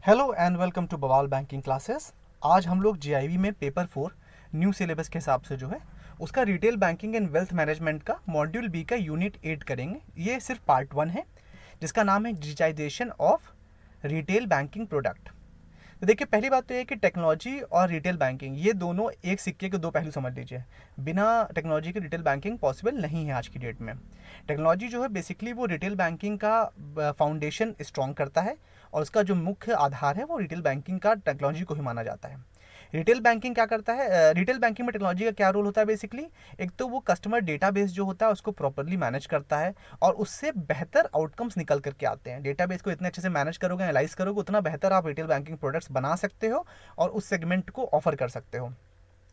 Hello and welcome to बवाल banking classes. आज हम लोग जीआईबी में पेपर 4 न्यू सिलेबस के हिसाब से जो है उसका retail banking and wealth management का मॉड्यूल बी का यूनिट 8 करेंगे। ये सिर्फ पार्ट 1 है जिसका नाम है digitisation of retail banking product. तो देखिए, पहली बात तो ये है कि टेक्नोलॉजी और रिटेल बैंकिंग ये दोनों एक सिक्के के दो पहलू समझ लीजिए। बिना टेक्नोलॉजी के रिटेल बैंकिंग पॉसिबल नहीं है आज की डेट में। टेक्नोलॉजी जो है बेसिकली वो रिटेल बैंकिंग का फाउंडेशन स्ट्रॉन्ग करता है और उसका जो मुख्य आधार है वो रिटेल बैंकिंग का टेक्नोलॉजी को ही माना जाता है। रिटेल बैंकिंग क्या करता है? रिटेल बैंकिंग में टेक्नोलॉजी का क्या रोल होता है? बेसिकली एक तो वो कस्टमर डेटाबेस जो होता है उसको प्रॉपरली मैनेज करता है और उससे बेहतर आउटकम्स निकल करके आते हैं। डेटाबेस को इतने अच्छे से मैनेज करोगे, एनालाइज करोगे, उतना बेहतर आप रिटेल बैंकिंग प्रोडक्ट्स बना सकते हो और उस सेगमेंट को ऑफर कर सकते हो।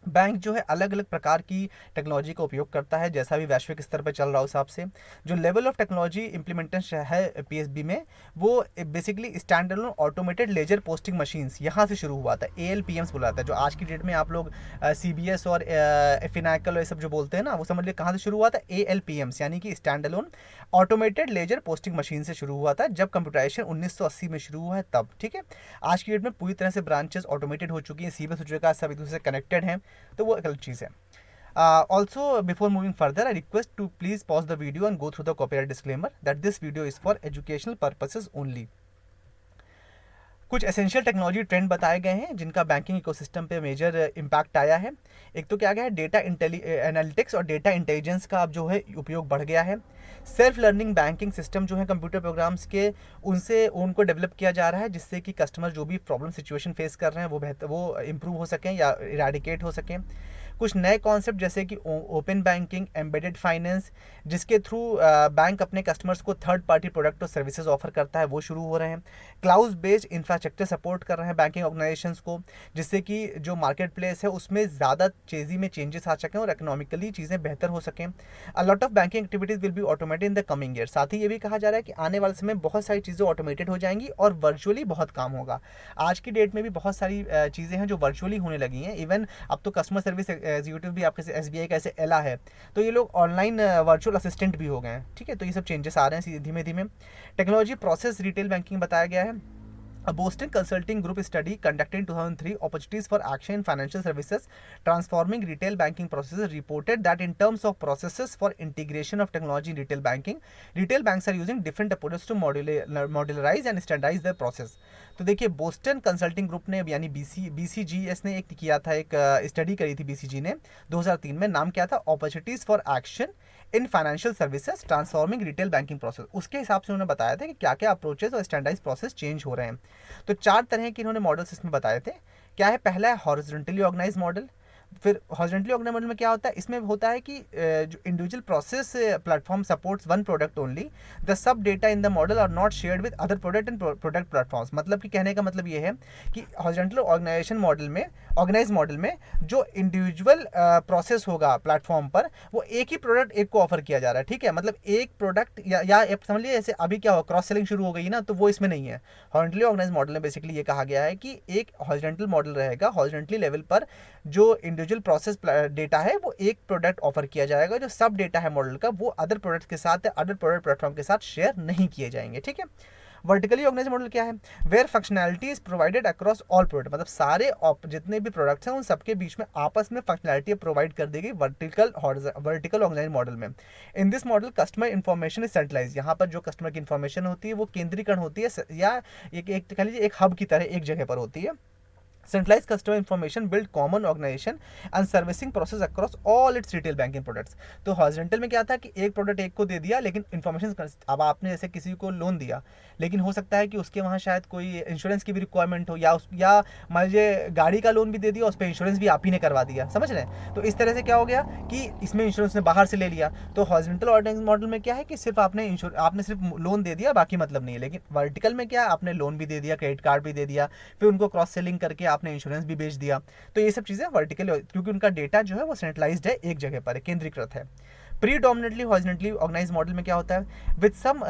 बैंक जो है अलग अलग प्रकार की टेक्नोलॉजी का उपयोग करता है, जैसा भी वैश्विक स्तर पर चल रहा हो हिसाब से। जो लेवल ऑफ टेक्नोलॉजी इम्प्लीमेंटेशन है पीएसबी में, वो basically stand alone automated ledger posting machines यहाँ से शुरू हुआ था। एएलपीएम्स बुलाता है, जो आज की डेट में आप लोग सीबीएस और फिनाकल और ये सब जो बोलते हैं ना, वो समझ लिए कहाँ से शुरू हुआ था। एएलपीएम्स यानी कि stand alone automated ledger posting machine से शुरू हुआ था, जब कंप्यूटराइजेशन 1980 में शुरू हुआ है तब। ठीक है, आज की डेट में पूरी तरह से ब्रांचेस ऑटोमेटेड हो चुकी हैं, सीबीएस हो चुका है, सब एक दूसरे से कनेक्टेड हैं, तो वो एक अलग चीज़ है। Also, before moving further, I request to please pause the video and go through the copyright disclaimer that this video is for educational purposes only. कुछ एसेंशियल टेक्नोलॉजी ट्रेंड बताए गए हैं जिनका बैंकिंग इकोसिस्टम पे मेजर इम्पैक्ट आया है। एक तो क्या गया है, डेटा एनालिटिक्स और डेटा इंटेलिजेंस का अब जो है उपयोग बढ़ गया है। सेल्फ लर्निंग बैंकिंग सिस्टम जो है कंप्यूटर प्रोग्राम्स के, उनसे उनको डेवलप किया जा रहा है जिससे कि कस्टमर जो भी प्रॉब्लम सिचुएशन फेस कर रहे हैं वो बेहतर, वो इम्प्रूव हो सकें या इराडिकेट हो सकें। कुछ नए कॉन्सेप्ट जैसे कि ओपन बैंकिंग, एम्बेडेड फाइनेंस, जिसके थ्रू बैंक अपने कस्टमर्स को थर्ड पार्टी प्रोडक्ट और सर्विसेज ऑफर करता है, वो शुरू हो रहे हैं। क्लाउड बेस्ड इंफ्रास्ट्रक्चर सपोर्ट कर रहे हैं बैंकिंग ऑर्गेनाइजेशंस को, जिससे कि जो मार्केट प्लेस है उसमें ज़्यादा तेज़ी में चेंजेस आ सकें और इकोनॉमिकली चीज़ें बेहतर हो सकें। A lot of banking activities will be automated in the coming year. साथ ही ये भी कहा जा रहा है कि आने वाले समय में बहुत सारी चीज़ें ऑटोमेटेड हो जाएंगी और वर्चुअली बहुत काम होगा। आज की डेट में भी बहुत सारी चीज़ें हैं जो वर्चुअली होने लगी हैं। इवन अब तो कस्टमर सर्विस एग्जीक्यूटिव भी आपके एसबीआई का ऐसे एला है, तो ये लोग ऑनलाइन वर्चुअल असिस्टेंट भी हो गए हैं। ठीक है, तो ये सब चेंजेस आ रहे हैं धीमे धीमे। टेक्नोलॉजी प्रोसेस रिटेल बैंकिंग बताया गया है। A Boston Consulting Group study conducted in 2003, Opportunities for Action in Financial Services, Transforming Retail Banking Processes, reported that in terms of processes for integration of technology in retail banking, retail banks are using different approaches to modularize and standardize their process. तो देखिए, Boston consulting group ने यानी बीसीजीएस ने एक किया था, एक study करी थी बीसीजी ने 2003 में। नाम क्या था? Opportunities for action in financial services transforming retail banking process. उसके हिसाब से उन्होंने बताया था कि क्या क्या अप्रोचेस और स्टैंडर्डाइज प्रोसेस चेंज हो रहे हैं। तो 4 तरह के इन्होंने मॉडल्स इसमें बताए थे। क्या है? पहला है हॉरिजॉन्टली ऑर्गेनाइज मॉडल। फिर हॉरिजॉन्टली ऑर्गेनाइज मॉडल में क्या होता है? इसमें होता है कि जो individual process platform supports one product only, the sub data in the model are not shared with other product and product platforms. मतलब कि कहने का मतलब ये है कि हॉरिजॉन्टल ऑर्गेनाइजेशन मॉडल में, ऑर्गेनाइज मॉडल में जो इंडिविजुअल प्रोसेस होगा प्लेटफॉर्म पर, वो एक ही प्रोडक्ट एक को ऑफर किया जा रहा है। ठीक है, मतलब एक प्रोडक्ट या समझ लीजिए जैसे अभी क्या हो, क्रॉस सेलिंग शुरू हो गई ना, तो वो इसमें नहीं है। हॉरिजॉन्टली ऑर्गेनाइज मॉडल में बेसिकली ये कहा गया है कि एक हॉरिजॉन्टल मॉडल रहेगा, हॉरिजॉन्टली लेवल पर जो इंडिविजुअल प्रोसेस डेटा है वो एक प्रोडक्ट ऑफर किया जाएगा, जो सब डेटा है मॉडल का वो अदर प्रोडक्ट के साथ, अदर प्रोडक्ट प्लेटफॉर्म के साथ शेयर नहीं किए जाएंगे। ठीक है। वर्टिकली ऑर्गेनाइज मॉडल क्या है? Where functionality is provided across all product, मतलब सारे जितने भी प्रोडक्ट्स हैं उन सबके बीच में आपस में फंक्शनैलिटी प्रोवाइड कर दी गई वर्टिकल ऑर्गेनाइज मॉडल में। In this model customer information is centralise, यहाँ पर जो कस्टमर की इन्फॉर्मेशन होती है वो केंद्रीकरण होती है या एक कह लीजिए एक हब की तरह एक जगह पर होती है। Centralized customer information build common organization and servicing process across all its retail banking products। तो हॉरिजॉन्टल में क्या था कि एक प्रोडक्ट एक को दे दिया, लेकिन इन्फॉर्मेशन, अब आपने जैसे किसी को लोन दिया, लेकिन हो सकता है कि उसके वहाँ शायद कोई इंश्योरेंस की भी रिक्वायरमेंट हो, या मान लीजिए गाड़ी का लोन भी दे दिया, उस पर इंश्योरेंस भी आप ही ने करवा दिया। समझ रहे हैं? तो इस तरह से क्या हो गया कि इसमें इंश्योरेंस ने बाहर से ले लिया। तो हॉरिजॉन्टल ऑर्गेनाइज मॉडल में क्या है कि सिर्फ आपने सिर्फ लोन दे दिया, बाकी मतलब नहीं है। लेकिन वर्टिकल में क्या है, आपने लोन भी दे दिया, क्रेडिट कार्ड भी दे दिया, फिर उनको क्रॉस सेलिंग करके आपने इंश्योरेंस भी बेच दिया। तो ये सब चीज़ें वर्टिकल, क्योंकि उनका डेटा जो है वो सेंट्रलाइज्ड है, एक जगह पर है, केंद्रीकृत है। प्रीडोमिनेटली हॉरिजॉन्टली ऑर्गेनाइज मॉडल में क्या होता है? With some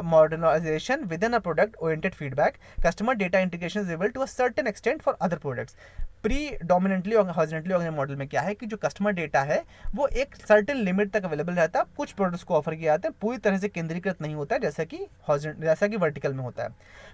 modernisation within a product oriented feedback, customer data integration is able to a certain extent for other products. Predominantly horizontally organised model में क्या है कि जो कस्टमर डेटा है वो एक सर्टेन लिमिट तक अवेलेबल रहता है, कुछ प्रोडक्ट्स को ऑफर किए जाते हैं, पूरी तरह से केंद्रीकृत नहीं होता है जैसा कि वर्टिकल में होता है।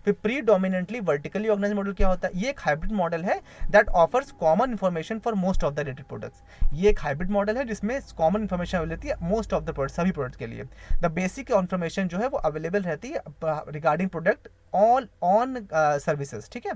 फिर प्रीडोमिनेंटली वर्टिकली ऑर्गेनाइज्ड मॉडल क्या होता है, ये एक हाइब्रिड मॉडल है that offers common information for most of the related products. ये एक हाइब्रिड मॉडल है जिसमें कॉमन इन्फॉर्मेशन अवेलेबल रहती है मोस्ट ऑफ द प्रोडक्ट, सभी प्रोडक्ट के लिए। द बेसिक इन्फॉर्मेशन जो है वो अवेलेबल रहती है रिगार्डिंग प्रोडक्ट ऑन सर्विसेज, ठीक है।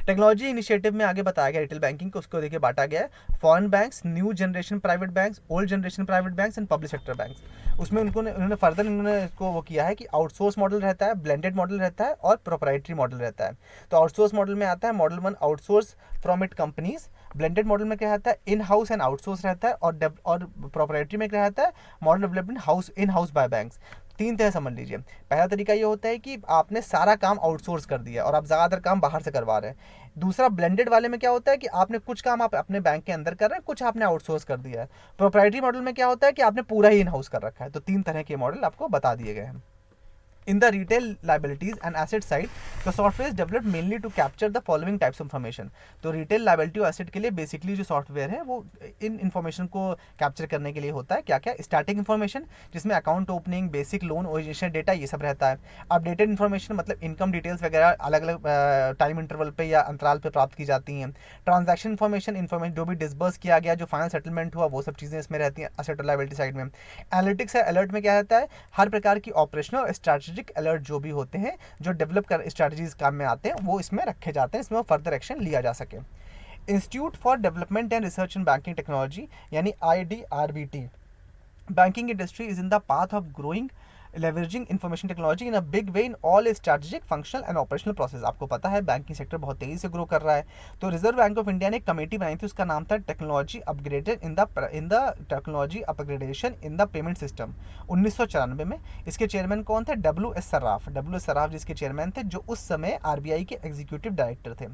टेक्नोलॉजी इनिशिएटिव में आगे बताया गया रिटेल बैंकिंग को, उसको देखिए बांटा गया है foreign banks, new generation private banks, old generation private banks and public sector banks. उसमें उन्होंने फर्दर इसको वो किया है कि आउटसोर्स मॉडल रहता है, ब्लेंडेड मॉडल रहता है और प्रोप्राइटरी मॉडल रहता है। तो आउटसोर्स मॉडल में आता है model 1 outsource from it companies, blended model में क्या रहता है इन हाउस एंड आउटसोर्स रहता है, और प्रोप्राइटरी में क्या रहता है model development in house by banks. तीन तरह समझ लीजिए। पहला तरीका ये होता है कि आपने सारा काम आउटसोर्स कर दिया और आप ज़्यादातर काम बाहर से करवा रहे हैं। दूसरा ब्लेंडेड वाले में क्या होता है कि आपने कुछ काम आप अपने बैंक के अंदर कर रहे हैं, कुछ आपने आउटसोर्स कर दिया है। प्रोप्राइटरी मॉडल में क्या होता है कि आपने पूरा ही इन हाउस कर रखा है। तो तीन तरह के मॉडल आपको बता दिए गए हैं। In the retail liabilities and asset side, the software is developed mainly to capture the following types of information. तो रिटेल लाइबिलिटी और एसेट के लिए बेसिकली जो सॉफ्टवेयर है वो इन इन्फॉर्मेशन को कैप्चर करने के लिए होता है। क्या क्या? स्टैटिक इन्फॉर्मेशन जिसमें account opening, basic loan origination data ये सब रहता है। अपडेटेड इन्फॉर्मेशन मतलब इनकम डिटेल्स वगैरह अलग अलग टाइम इंटरवल पे या अंतराल पे प्राप्त की जाती हैं। ट्रांजैक्शन इन्फॉर्मेशन जो भी डिसबर्स किया गया, जो फाइनल सेटलमेंट हुआ, वो सब चीज़ें इसमें रहती हैं एसेट और लाइबिलिटी साइड में। एनालिटिक्स है, अलर्ट में क्या रहता है हर प्रकार की ऑपरेशनल और स्ट्रैटेजिक अलर्ट जो भी होते हैं, जो डेवलप कर स्ट्रैटेजीज काम में आते हैं, वो इसमें रखे जाते हैं, इसमें फर्दर एक्शन लिया जा सके। Institute for development and research in banking technology यानी IDRBT, banking industry is in the path of growing leveraging information technology in a big way in all its strategic, functional and operational process। आपको पता है banking sector बहुत तेजी से grow कर रहा है। तो रिजर्व बैंक ऑफ इंडिया ने एक कमेटी बनाई थी, उसका नाम था technology upgraded in the technology upgradation in the payment system 1994 में। इसके चेयरमैन कौन थे? WS सर्राफ जिसके चेयरमैन थे, जो उस समय RBI के एग्जीक्यूटिव डायरेक्टर थे।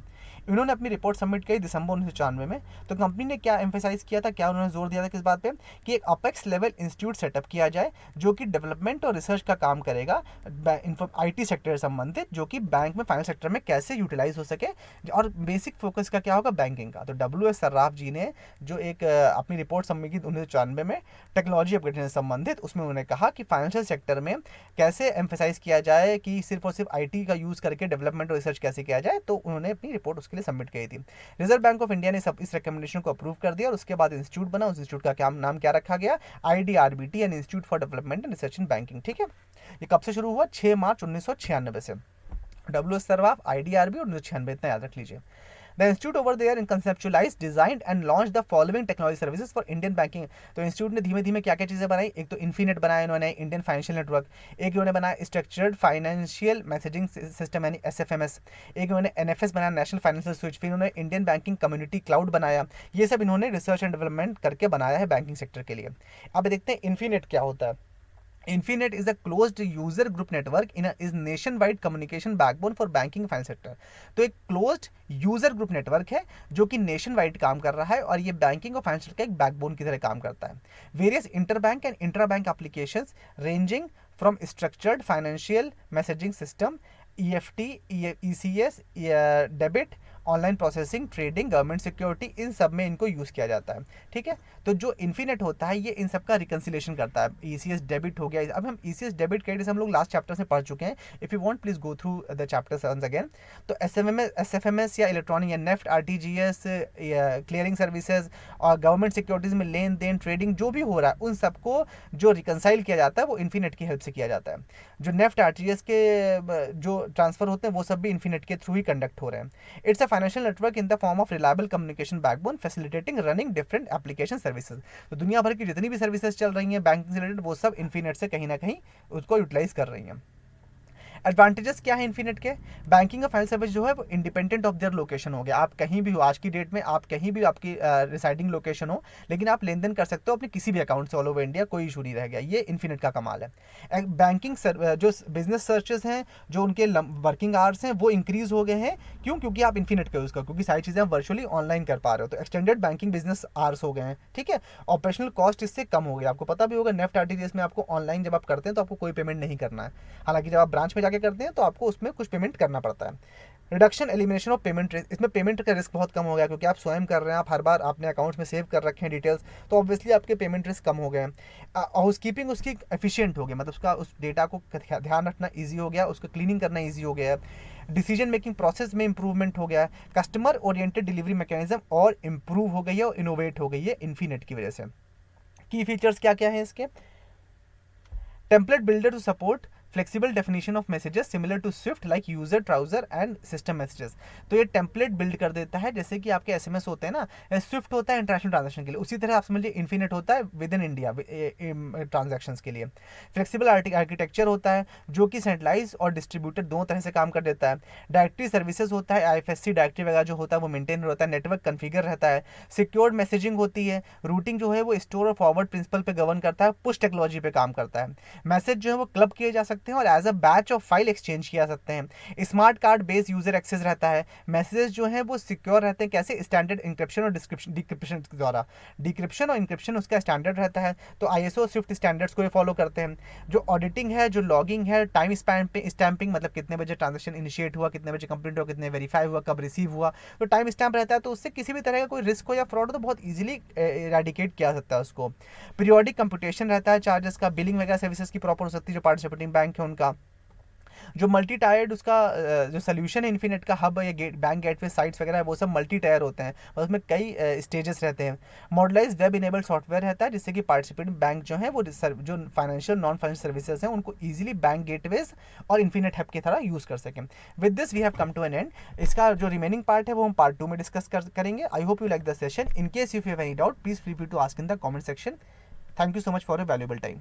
इन्होंने अपनी रिपोर्ट सबमिट की दिसंबर 1994 में। तो कंपनी ने क्या एम्फेसाइज किया था, क्या उन्होंने जोर दिया था किस बात पे कि एक अपेक्स लेवल इंस्टीट्यूट सेटअप किया जाए जो कि डेवलपमेंट और रिसर्च का काम करेगा IT सेक्टर से संबंधित, जो कि बैंक में फाइनेंशियल सेक्टर में कैसे यूटिलाइज हो सके, और बेसिक फोकस का क्या होगा बैंकिंग का। तो WS सर्राफ जी ने जो एक अपनी रिपोर्ट सबमिट की 1994 में टेक्नोलॉजी अपग्रेडेशन से संबंधित, उसमें उन्होंने कहा कि फाइनेंशियल सेक्टर में कैसे एम्फेसाइज किया जाए कि सिर्फ और सिर्फ IT का यूज़ करके डेवलपमेंट और रिसर्च कैसे किया जाए। तो उन्होंने अपनी रिपोर्ट उसके लिए सबमिट की थी। रिजर्व बैंक ऑफ इंडिया ने सब इस रिकमेंडेशन को अप्रूव कर दिया और उसके बाद इंस्टीट्यूट बना। उस इंस्टीट्यूट का नाम क्या रखा गया? IDRBT यानी institute for development and research in banking. ठीक है, ये कब से शुरू हुआ? 6 मार्च 1996 से। WS सर्राफ, IDRB और 1996, इतना याद रख लीजिए। The institute over there in conceptualized, designed and launched the following technology services for Indian banking। तो इंस्टीट्यूट ने धीमे धीमे क्या क्या चीज़ें बनाई? एक तो इन्फीनेट बनाया इन्होंने, इंडियन फाइनेंशियल नेटवर्क। एक इन्होंने बनाया स्ट्रक्चर्ड फाइनेंशियल मैसेजिंग सिस्टम यानी SFMS। एक इन्होंने NFS बनाया, नेशनल फाइनेंशियल स्विच। फिर इन्होंने इंडियन बैंकिंग कम्युनिटी क्लाउड बनाया। ये सब इन्होंने रिसर्च एंड डेवलपमेंट करके बनाया है बैंकिंग सेक्टर के लिए। अब देखते हैं इन्फीनेट क्या होता है। Infinet is a closed user group network is nationwide communication backbone for banking finance sector। तो एक closed user group network है जो कि nationwide काम कर रहा है और ये बैंकिंग और फाइनेंस का एक बैकबोन की तरह काम करता है। Various interbank and intrabank applications ranging from structured financial messaging system, EFT, ECS, debit, online processing, trading, government security, इन सब में इनको यूज़ किया जाता है। ठीक है, तो जो इन्फीनेट होता है ये इन सब का रिकन्सिलेशन करता है। ECS डेबिट हो गया। अब हम ECS डेबिट क्रेडिट हम लोग लास्ट चैप्टर में पढ़ चुके हैं। If you want please go through the chapter once again. तो SFMS या इलेक्ट्रॉनिक या नेफ्ट, RTGS, क्लियरिंग सर्विसेज और गवर्नमेंट सिक्योरिटीज़ में लेन देन, ट्रेडिंग जो भी हो रहा है, उन सबको जो रिकनसाइल किया जाता है वो इन्फीनेट की हेल्प से किया जाता है। जो नेफ्ट, RTGS के जो ट्रांसफर होते हैं वो सब भी इन्फीनेट के थ्रू ही कंडक्ट हो रहे हैं। It's a financial network in the form of reliable communication backbone facilitating running different application services. तो दुनिया भर की जितनी भी सर्विसेज चल रही हैं बैंकिंग से रिलेटेड, वो सब इन्फीनेट से कहीं ना कहीं उसको यूटिलाइज कर रही हैं। एडवांटेजेस क्या है इन्फीनेट के? बैंकिंग और फाइनेंस सर्विस जो है वो इंडिपेंडेंट ऑफ देयर लोकेशन हो गया। आप कहीं भी हो, आज की डेट में आप कहीं भी आपकी रिसाइडिंग लोकेशन हो, लेकिन आप लेन देन कर सकते हो अपने किसी भी अकाउंट से ऑल ओवर इंडिया, कोई इशू नहीं रह गया। ये इन्फीनेट का कमाल है। बैंकिंग जो बिजनेस सर्चेस हैं, जो उनके वर्किंग आवर्स हैं, वो इंक्रीज हो गए हैं। क्यों? क्योंकि आप इन्फीनेट का यूज़ करो, क्योंकि सारी चीज़ें आप वर्चुअली ऑनलाइन कर पा रहे हो। तो एक्सटेंडेड बैंकिंग बिजनेस आवर्स हो गए हैं। ठीक है, ऑपरेशनल कॉस्ट इससे कम हो गया। आपको पता भी होगा नेफ्ट, RTGS में आपको ऑनलाइन जब आप करते हैं तो आपको कोई पेमेंट नहीं करना है। हालांकि जब आप ब्रांच में जाके क्या करते हैं तो आपको उसमें कुछ पेमेंट करना पड़ता है। Reduction elimination of payment risk, इसमें पेमेंट का रिस्क बहुत कम हो गया क्योंकि आप स्वयं कर रहे हैं, आप हर बार अपने अकाउंट्स में सेव कर रखे हैं डिटेल्स, तो ऑब्वियसली आपके पेमेंट रिस्क कम हो गए हैं। हाउस कीपिंग उसकी एफिशिएंट हो गई, मतलब उसका उस डेटा को ध्यान रखना ईजी हो गया, उसको क्लीनिंग करना ईजी हो गया है। डिसीजन मेकिंग प्रोसेस में इंप्रूवमेंट हो गया है। कस्टमर ओरिएंटेड डिलीवरी मैकेनिज्म और इम्प्रूव हो गई है और इनोवेट हो गई है इन्फीनेट की वजह से। की फीचर्स क्या क्या है इसके? Template builder to support flexible definition of messages similar to SWIFT like user to user and system messages. तो ये टेम्पलेट बिल्ड कर देता है, जैसे कि आपके एसएमएस होते हैं ना, स्विफ्ट होता है इंटरनेशनल ट्रांजैक्शन के लिए, उसी तरह आप समझिए इन्फिनिट होता है विद इन इंडिया ट्रांजैक्शंस के लिए। फ्लेक्सिबल आर्किटेक्चर होता है जो कि सेंट्रलाइज और डिस्ट्रीब्यूटेड दोनों तरह से काम कर देता है। डायरेक्टरी सर्विसेज होता है, आईएफएससी डायरेक्टरी वगैरह जो होता है वो मेंटेन होता है, नेटवर्क कन्फिगर रहता है। सिक्योर्ड मैसेजिंग होती है, रूटिंग जो है वो स्टोर और फॉरवर्ड प्रिंसिपल पे गवर्न करता है, पुश टेक्नोलॉजी पे काम करता है। मैसेज जो है वो क्लब किए जा सकते हैं और as a batch of file exchange किया सकते हैं। Smart card based user access रहता है। मैसेजेस जो हैं वो सिक्योर रहते हैं, कैसे? स्टैंडर्ड इंक्रिप्शन और डिक्रिप्शन के द्वारा। डिक्रिप्शन और इंक्रिप्शन उसका स्टैंडर्ड रहता है, तो आईएसओ स्विफ्ट स्टैंडर्ड्स को ये फॉलो करते हैं। जो ऑडिटिंग है, जो लॉगिंग है, टाइम स्टैंपिंग, मतलब कितने बजे ट्रांजेक्शन इनिशिएट हुआ, कितने बजे कंप्लीट हुआ, कितने वेरीफाई हुआ, कब रिसीव हुआ, तो टाइम स्टैम्प रहता है, तो उससे किसी भी तरह का कोई रिस्क हो या फ्रॉड हो तो बहुत ईजिली इरेडिकेट किया जा सकता है उसको। पीरियोडिक कंप्यूटेशन रहता है चार्जेस का, बिलिंग वगैरह सर्विसेज की प्रॉपर हो सकती है जो पार्टिसिपेटिंग बैंक है उनका। जो मल्टी टायर्ड उसका जो सोल्यूशन है इन्फिनेट का, हब या बैंक गेटवे साइट्स वगैरह है, वो सब मल्टी टायर होते हैं और उसमें कई स्टेजेस रहते हैं। मॉडलाइज वेब इनेबल्ड सॉफ्टवेयर रहता है जिससे कि पार्टिसिपेंट बैंक जो है वो जो फाइनेंशियल नॉन फाइनेंशियल सर्विसेज हैं उनको ईजिली बैंक गेटवेज और इन्फिनेट हब की तरह यूज़ कर सकें। With this we have come to an end. इसका जो रिमेनिंग पार्ट है वो हम पार्ट 2 में डिस्कस करेंगे। I hope you like the session. In case you have any doubt please free to ask in the comment section. Thank you so much for your valuable time.